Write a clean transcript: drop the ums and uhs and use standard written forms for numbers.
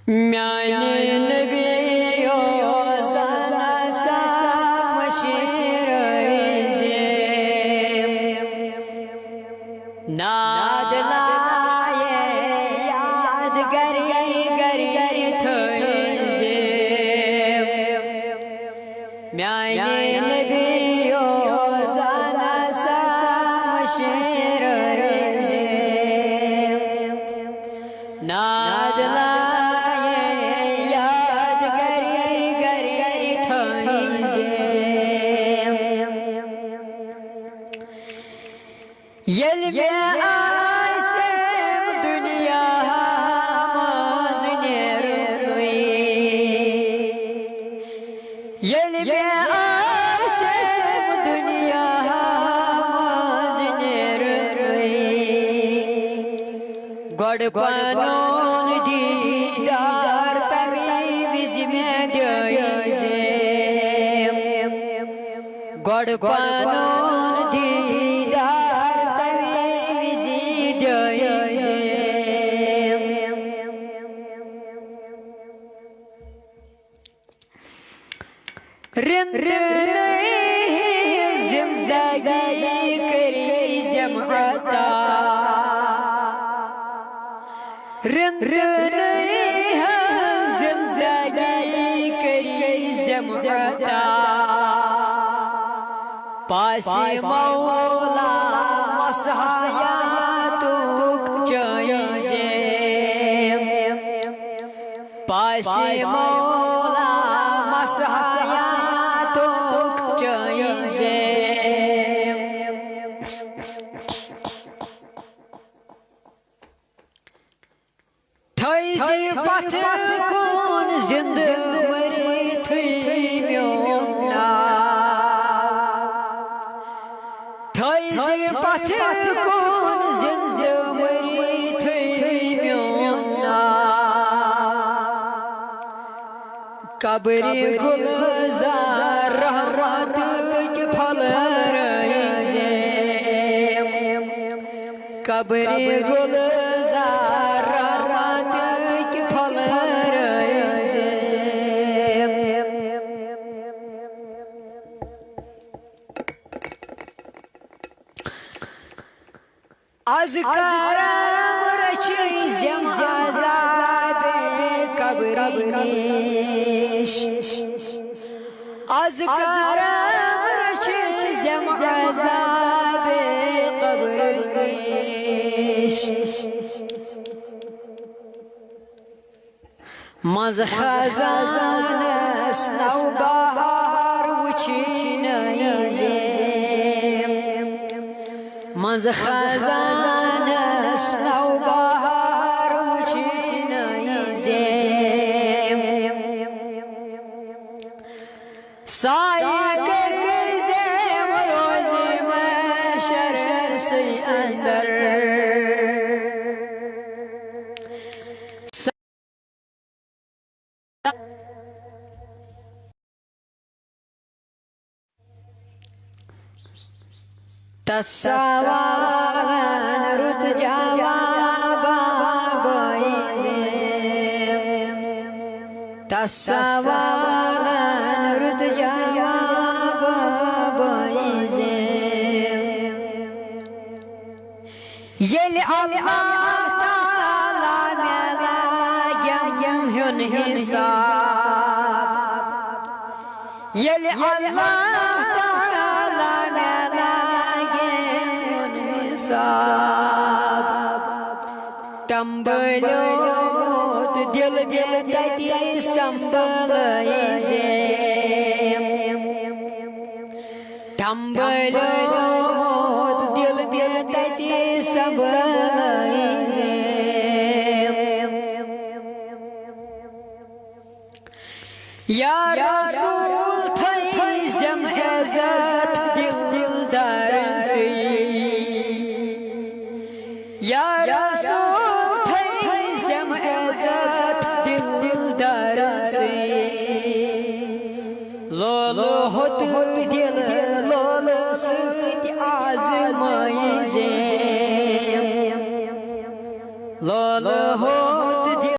म्याने नबी ज़ाना सा मशीर नाद लाए याद गरी गरी थोजे म्याने नबी ज़ाना सा मशीर नाद यल में आसम दुनिया मज नेरुई यल में आसम दुनिया मज नेरुई गड़ पनोन दीदार तमी विज में दे गड़ पनोन दीदार रिंद जिंदगी करी जमता रिंद जिंदगी करी जमता पासी मौला मसहाया तो चाहिए पासी मौला मसहाया पथ कौन जिंद मरी थी म्योना थी पथ कौन जिंद मरी थी म्योना कब्री गुलजार रहमत के फल रहे कब्री गुलजार रहमत के फल रहे अज़काराम रची जम आज़ाबे कब्र नीश अज़काराम रची जम आज़ाबे कब्र नीश मज़ खज़ानस नौ बहार वुची नयीज़े मज़ खज़ानस नौ बहार वुची नयीज़े साया करीज़े रोज़े महशर से अंदर तस्वालन रुत जवाब तस्वालन रुत जवाब येल अल्लाह ताला मेला यम हुन हिसाब येल अल्लाह ताला मेला तंबलोत दिल में तती संभले तंबलोत दिल में तती संभले या रसूल थई जम इज़्ज़त